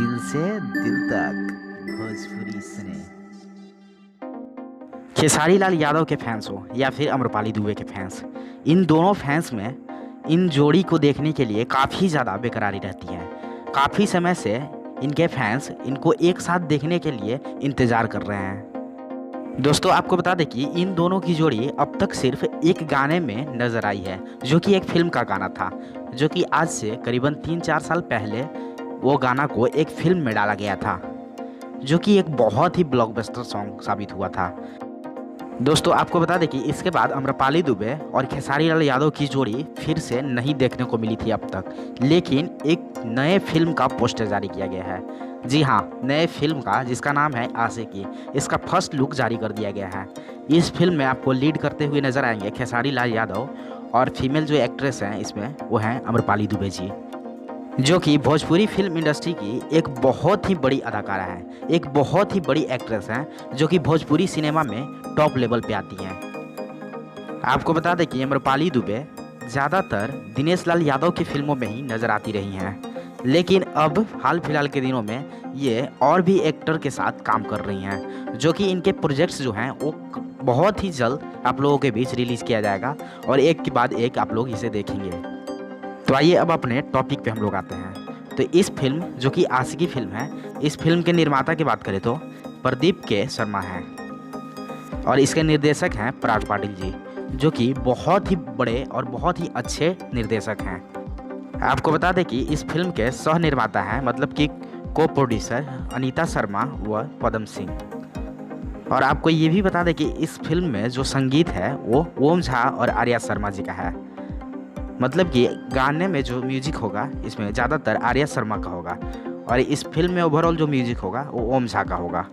दिल से दिल तक भोजपुरी सुने। खेसारी लाल यादव के फैंस हो या फिर अम्रपाली दुबे के फैंस, इन दोनों फैंस में इन जोड़ी को देखने के लिए काफ़ी ज़्यादा बेकरारी रहती है। काफ़ी समय से इनके फैंस इनको एक साथ देखने के लिए इंतज़ार कर रहे हैं। दोस्तों आपको बता दें कि इन दोनों की जोड़ी अब तक सिर्फ एक गाने में नज़र आई है, जो कि एक फिल्म का गाना था, जो कि आज से करीबन 3-4 साल पहले वो गाना को एक फिल्म में डाला गया था, जो कि एक बहुत ही ब्लॉकबस्टर सॉन्ग साबित हुआ था। दोस्तों आपको बता दें कि इसके बाद अम्रपाली दुबे और खेसारी लाल यादव की जोड़ी फिर से नहीं देखने को मिली थी अब तक, लेकिन एक नए फिल्म का पोस्टर जारी किया गया है। जी हाँ, नए फिल्म का, जिसका नाम है आशिकी। इसका फर्स्ट लुक जारी कर दिया गया है। इस फिल्म में आपको लीड करते हुए नजर आएंगे खेसारी लाल यादव, और फीमेल जो एक्ट्रेस हैं इसमें वो हैं अम्रपाली दुबे जी, जो कि भोजपुरी फिल्म इंडस्ट्री की एक बहुत ही बड़ी अदाकारा है, एक बहुत ही बड़ी एक्ट्रेस हैं, जो कि भोजपुरी सिनेमा में टॉप लेवल पे आती हैं। आपको बता दें कि अम्रपाली दुबे ज़्यादातर दिनेश लाल यादव की फिल्मों में ही नज़र आती रही हैं, लेकिन अब हाल फिलहाल के दिनों में ये और भी एक्टर के साथ काम कर रही हैं, जो कि इनके प्रोजेक्ट्स जो हैं वो बहुत ही जल्द आप लोगों के बीच रिलीज़ किया जाएगा और एक के बाद एक आप लोग इसे देखेंगे। तो आइए अब अपने टॉपिक पे हम लोग आते हैं। तो इस फिल्म, जो कि आशिकी फिल्म है, इस फिल्म के निर्माता की बात करें तो प्रदीप के शर्मा हैं, और इसके निर्देशक हैं पराग पाटिल जी, जो कि बहुत ही बड़े और बहुत ही अच्छे निर्देशक हैं। आपको बता दें कि इस फिल्म के सह निर्माता हैं, मतलब कि को प्रोड्यूसर अनीता शर्मा व पदम सिंह। और आपको ये भी बता दें कि इस फिल्म में जो संगीत है वो ओम झा और आर्या शर्मा जी का है, मतलब कि गाने में जो म्यूजिक होगा इसमें ज़्यादातर आर्या शर्मा का होगा, और इस फिल्म में ओवरऑल जो म्यूजिक होगा वो ओम झा का होगा।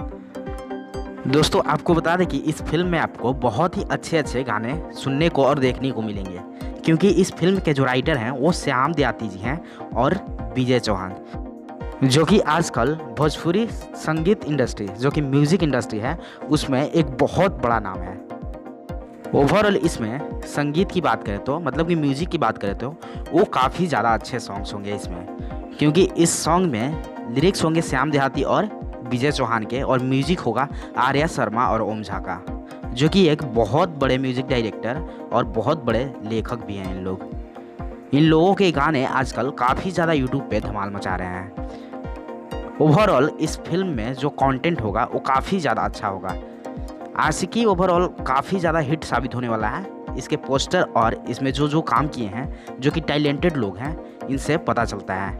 दोस्तों आपको बता दें कि इस फिल्म में आपको बहुत ही अच्छे अच्छे गाने सुनने को और देखने को मिलेंगे, क्योंकि इस फिल्म के जो राइटर हैं वो श्याम दयाती जी हैं और विजय चौहान, जो कि आजकल भोजपुरी संगीत इंडस्ट्री, जो कि म्यूज़िक इंडस्ट्री है, उसमें एक बहुत बड़ा नाम है। ओवरऑल इसमें संगीत की बात करें तो, मतलब कि म्यूज़िक की बात करें तो वो काफ़ी ज़्यादा अच्छे सॉन्ग्स होंगे इसमें, क्योंकि इस सॉन्ग में लिरिक्स होंगे श्याम देहाती और विजय चौहान के, और म्यूजिक होगा आर्या शर्मा और ओम झा का, जो कि एक बहुत बड़े म्यूजिक डायरेक्टर और बहुत बड़े लेखक भी हैं इन लोग। इन लोगों के गाने आजकल काफ़ी ज़्यादा यूट्यूब पे धमाल मचा रहे हैं। ओवरऑल इस फिल्म में जो कंटेंट होगा वो काफ़ी ज़्यादा अच्छा होगा। आशिकी ओवरऑल काफ़ी ज़्यादा हिट साबित होने वाला है। इसके पोस्टर और इसमें जो जो काम किए हैं, जो कि टैलेंटेड लोग हैं, इनसे पता चलता है,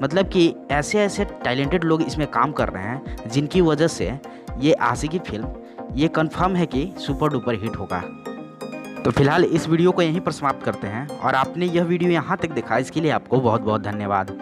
मतलब कि ऐसे ऐसे टैलेंटेड लोग इसमें काम कर रहे हैं, जिनकी वजह से ये आशिकी फिल्म ये कंफर्म है कि सुपर डुपर हिट होगा। तो फिलहाल इस वीडियो को यहीं पर समाप्त करते हैं, और आपने यह वीडियो यहाँ तक देखा इसके लिए आपको बहुत बहुत धन्यवाद।